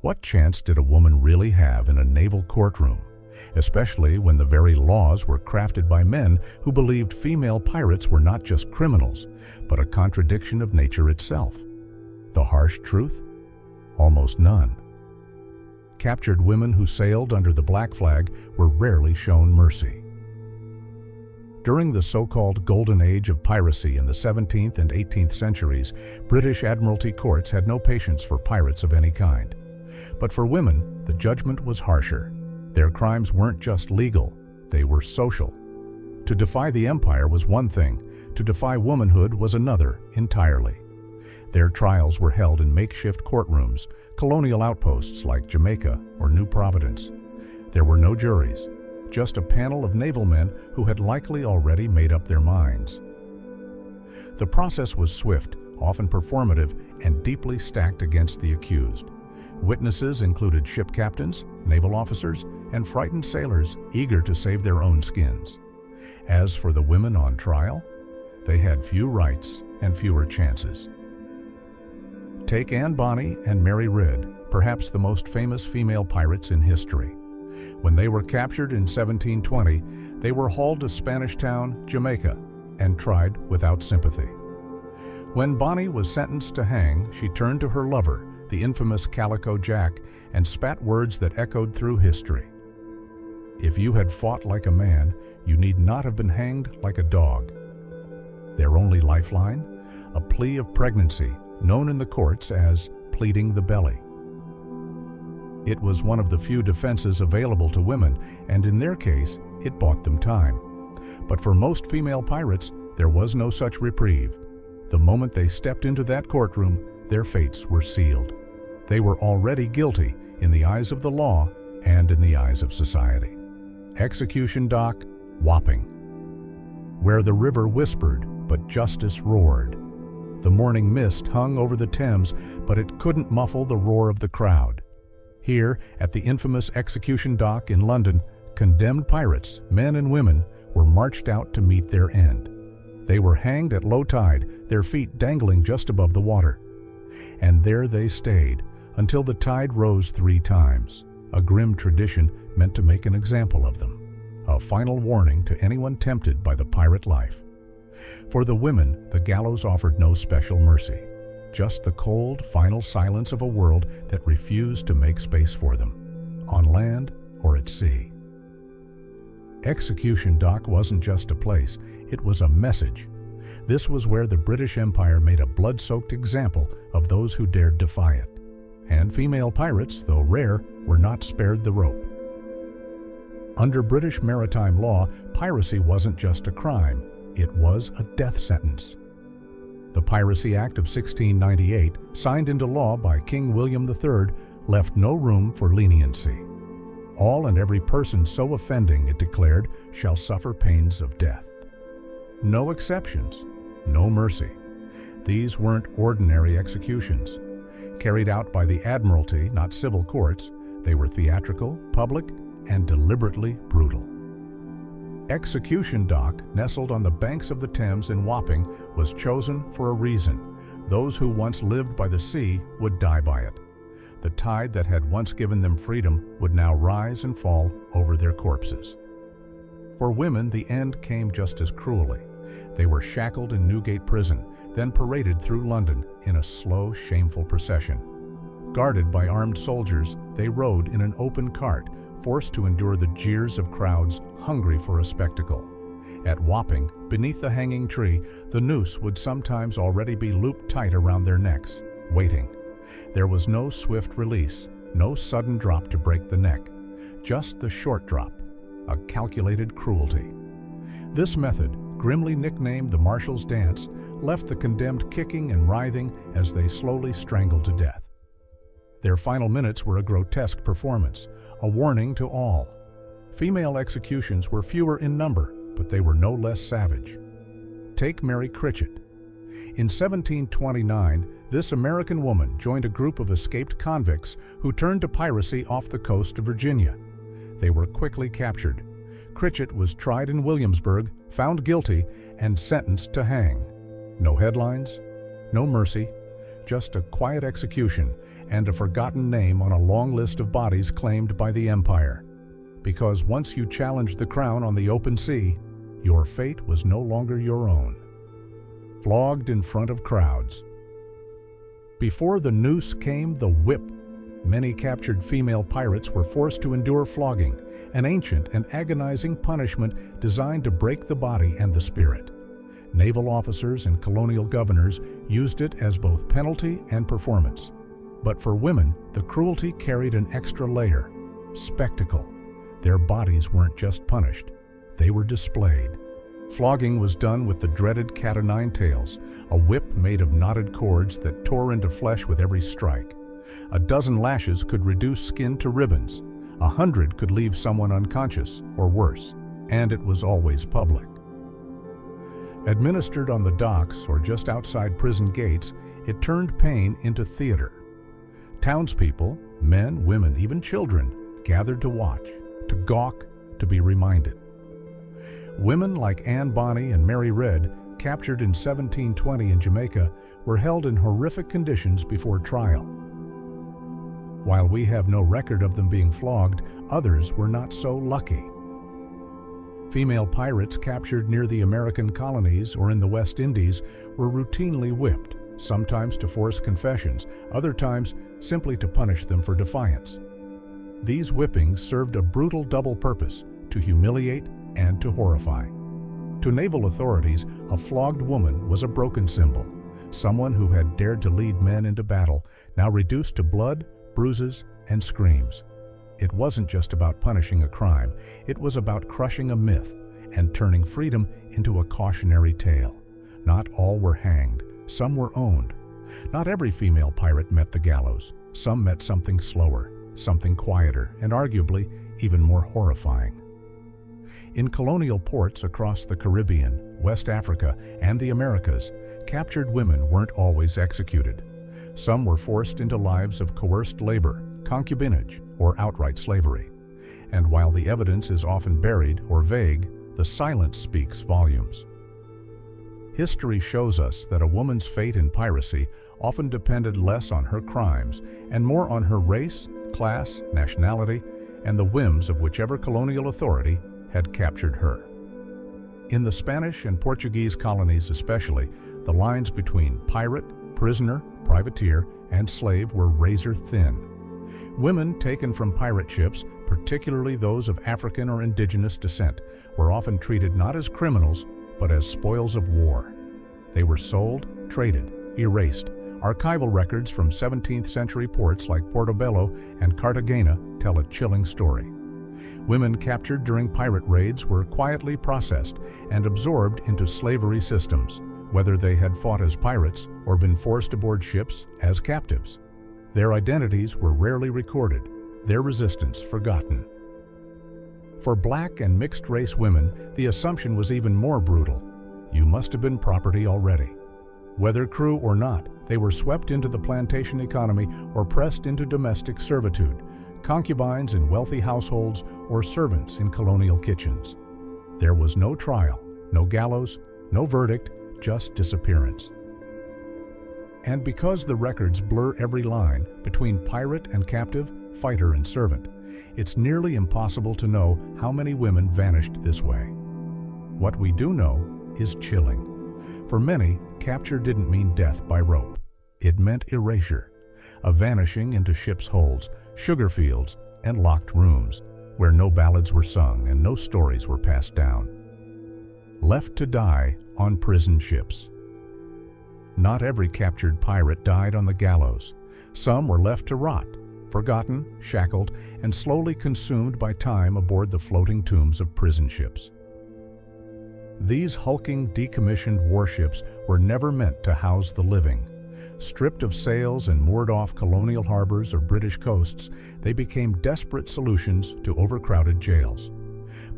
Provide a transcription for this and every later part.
What chance did a woman really have in a naval courtroom, especially when the very laws were crafted by men who believed female pirates were not just criminals, but a contradiction of nature itself? The harsh truth? Almost none. Captured women who sailed under the black flag were rarely shown mercy. During the so-called Golden Age of piracy in the 17th and 18th centuries, British Admiralty courts had no patience for pirates of any kind. But for women, the judgment was harsher. Their crimes weren't just legal, they were social. To defy the empire was one thing, to defy womanhood was another entirely. Their trials were held in makeshift courtrooms, colonial outposts like Jamaica or New Providence. There were no juries, just a panel of naval men who had likely already made up their minds. The process was swift, often performative, and deeply stacked against the accused. Witnesses included ship captains, naval officers, and frightened sailors eager to save their own skins. As for the women on trial, they had few rights and fewer chances. Take Anne Bonny and Mary Ridd, perhaps the most famous female pirates in history. When they were captured in 1720, they were hauled to Spanish town, Jamaica, and tried without sympathy. When Bonny was sentenced to hang, she turned to her lover, the infamous Calico Jack, and spat words that echoed through history. "If you had fought like a man, you need not have been hanged like a dog." Their only lifeline? A plea of pregnancy, known in the courts as pleading the belly. It was one of the few defenses available to women, and in their case, it bought them time. But for most female pirates, there was no such reprieve. The moment they stepped into that courtroom, their fates were sealed. They were already guilty in the eyes of the law and in the eyes of society. Execution dock, Wapping. Where the river whispered, but justice roared. The morning mist hung over the Thames, but it couldn't muffle the roar of the crowd. Here, at the infamous execution dock in London, condemned pirates, men and women, were marched out to meet their end. They were hanged at low tide, their feet dangling just above the water. And there they stayed, until the tide rose 3 times, a grim tradition meant to make an example of them, a final warning to anyone tempted by the pirate life. For the women, the gallows offered no special mercy, just the cold, final silence of a world that refused to make space for them, on land or at sea. Execution dock wasn't just a place, it was a message. This was where the British Empire made a blood-soaked example of those who dared defy it. And female pirates, though rare, were not spared the rope. Under British maritime law, piracy wasn't just a crime, it was a death sentence. The Piracy Act of 1698, signed into law by King William III, left no room for leniency. All and every person so offending, it declared, shall suffer pains of death. No exceptions, no mercy. These weren't ordinary executions. Carried out by the Admiralty, not civil courts, they were theatrical, public, and deliberately brutal. Execution dock, nestled on the banks of the Thames in Wapping, was chosen for a reason. Those who once lived by the sea would die by it. The tide that had once given them freedom would now rise and fall over their corpses. For women, the end came just as cruelly. They were shackled in Newgate Prison, then paraded through London in a slow, shameful procession. Guarded by armed soldiers, they rode in an open cart, forced to endure the jeers of crowds hungry for a spectacle. At Wapping, beneath the hanging tree, the noose would sometimes already be looped tight around their necks, waiting. There was no swift release, no sudden drop to break the neck, just the short drop, a calculated cruelty. This method, grimly nicknamed the Marshal's dance, left the condemned kicking and writhing as they slowly strangled to death. Their final minutes were a grotesque performance, a warning to all. Female executions were fewer in number, but they were no less savage. Take Mary Critchett. In 1729, this American woman joined a group of escaped convicts who turned to piracy off the coast of Virginia. They were quickly captured. Critchett was tried in Williamsburg, found guilty, and sentenced to hang. No headlines, no mercy, just a quiet execution and a forgotten name on a long list of bodies claimed by the empire. Because once you challenged the crown on the open sea, your fate was no longer your own. Flogged in front of crowds. Before the noose came the whip. Many captured female pirates were forced to endure flogging, an ancient and agonizing punishment designed to break the body and the spirit. Naval officers and colonial governors used it as both penalty and performance. But for women, the cruelty carried an extra layer: spectacle. Their bodies weren't just punished, they were displayed. Flogging was done with the dreaded cat-o'-nine-tails, a whip made of knotted cords that tore into flesh with every strike. A dozen lashes could reduce skin to ribbons. 100 could leave someone unconscious, or worse, and it was always public. Administered on the docks or just outside prison gates, it turned pain into theater. Townspeople, men, women, even children, gathered to watch, to gawk, to be reminded. Women like Anne Bonny and Mary Red, captured in 1720 in Jamaica, were held in horrific conditions before trial. While we have no record of them being flogged, others were not so lucky. Female pirates captured near the American colonies or in the West Indies were routinely whipped, sometimes to force confessions, other times simply to punish them for defiance. These whippings served a brutal double purpose: to humiliate and to horrify. To naval authorities, a flogged woman was a broken symbol, someone who had dared to lead men into battle, now reduced to blood, bruises, and screams. It wasn't just about punishing a crime, it was about crushing a myth and turning freedom into a cautionary tale. Not all were hanged, some were owned. Not every female pirate met the gallows. Some met something slower, something quieter, and arguably even more horrifying. In colonial ports across the Caribbean, West Africa, and the Americas, captured women weren't always executed. Some were forced into lives of coerced labor, concubinage, or outright slavery. And while the evidence is often buried or vague, the silence speaks volumes. History shows us that a woman's fate in piracy often depended less on her crimes and more on her race, class, nationality, and the whims of whichever colonial authority had captured her. In the Spanish and Portuguese colonies especially, the lines between pirate, prisoner, privateer, and slave were razor thin. Women taken from pirate ships, particularly those of African or indigenous descent, were often treated not as criminals, but as spoils of war. They were sold, traded, erased. Archival records from 17th century ports like Portobello and Cartagena tell a chilling story. Women captured during pirate raids were quietly processed and absorbed into slavery systems, whether they had fought as pirates or been forced aboard ships as captives. Their identities were rarely recorded, their resistance forgotten. For black and mixed-race women, the assumption was even more brutal. You must have been property already. Whether crew or not, they were swept into the plantation economy or pressed into domestic servitude, concubines in wealthy households or servants in colonial kitchens. There was no trial, no gallows, no verdict, just disappearance. And because the records blur every line between pirate and captive, fighter and servant, it's nearly impossible to know how many women vanished this way. What we do know is chilling. For many, capture didn't mean death by rope. It meant erasure, a vanishing into ship's holds, sugar fields, and locked rooms, where no ballads were sung and no stories were passed down. Left to die on prison ships. Not every captured pirate died on the gallows. Some were left to rot, forgotten, shackled, and slowly consumed by time aboard the floating tombs of prison ships. These hulking, decommissioned warships were never meant to house the living. Stripped of sails and moored off colonial harbors or British coasts, they became desperate solutions to overcrowded jails.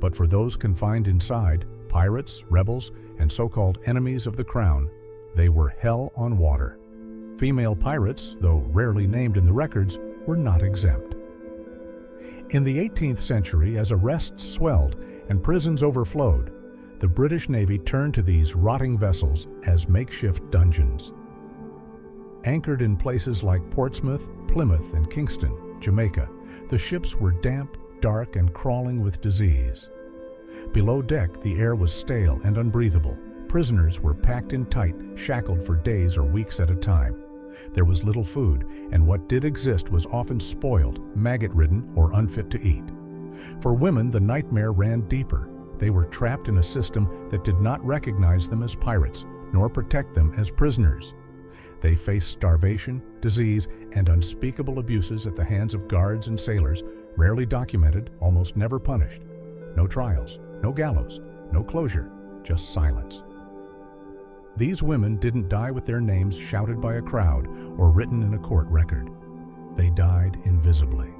But for those confined inside, pirates, rebels, and so-called enemies of the crown, they were hell on water. Female pirates, though rarely named in the records, were not exempt. In the 18th century, as arrests swelled and prisons overflowed, the British Navy turned to these rotting vessels as makeshift dungeons. Anchored in places like Portsmouth, Plymouth, and Kingston, Jamaica, the ships were damp, dark, and crawling with disease. Below deck, the air was stale and unbreathable. Prisoners were packed in tight, shackled for days or weeks at a time. There was little food, and what did exist was often spoiled, maggot-ridden, or unfit to eat. For women, the nightmare ran deeper. They were trapped in a system that did not recognize them as pirates, nor protect them as prisoners. They faced starvation, disease, and unspeakable abuses at the hands of guards and sailors, rarely documented, almost never punished. No trials, no gallows, no closure, just silence. These women didn't die with their names shouted by a crowd or written in a court record. They died invisibly.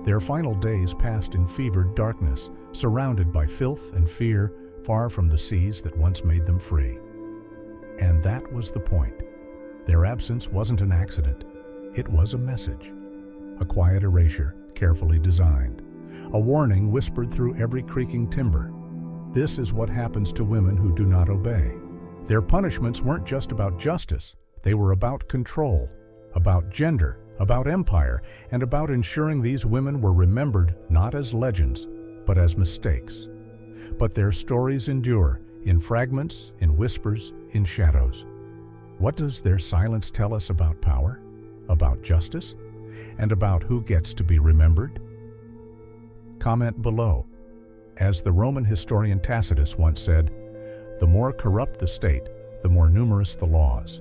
Their final days passed in fevered darkness, surrounded by filth and fear, far from the seas that once made them free. And that was the point. Their absence wasn't an accident. It was a message. A quiet erasure, carefully designed. A warning whispered through every creaking timber. This is what happens to women who do not obey. Their punishments weren't just about justice. They were about control, about gender, about empire, and about ensuring these women were remembered not as legends, but as mistakes. But their stories endure, in fragments, in whispers, in shadows. What does their silence tell us about power, about justice, and about who gets to be remembered? Comment below. As the Roman historian Tacitus once said, "The more corrupt the state, the more numerous the laws."